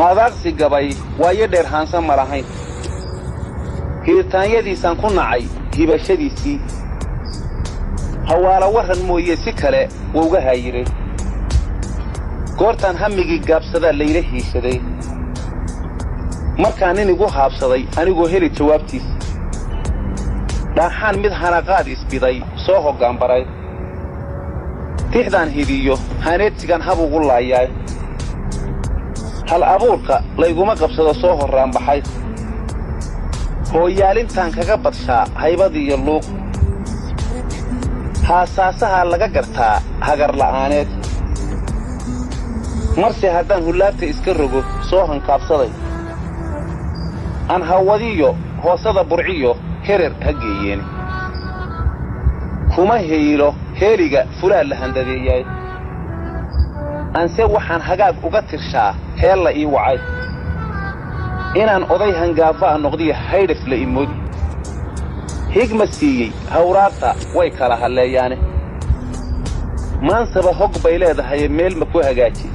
هذا سجباي ويدر هانسا مرهين هيرتان يدي سانكون عي هبشديسي هوالا ورن مويه سكله ووجه هيري goortan hamigi gaabsada leeyre hiisaday markaan inigu haabsaday anigu heli jawaabtiis dhaxan mid hanaqaad isbiday soo hogaan baray tixdan hidiyo haneedsigan hab ugu laayay hal abuurka layguma qabsado soo horraan baxay hooyaalintan kaga badshaa haybadii iyo luuq haasaasaha laga gartaa hagar la'aaneed marse haddaan hulaabta iska rogo soo hanqaabsaday aan hawadiyo hoosada burciyo herer hageeyeen kuma heeylo heeliga fulaa la handadeeyay anse waxaan hagaag uga tirshaa heella ii wacay inaan oday hangaafa noqdiyo haydhaf la imoodi higma siiyey hawraata way kala haleeyaane maansaba hog bay leedahay meel ma ku hagaaji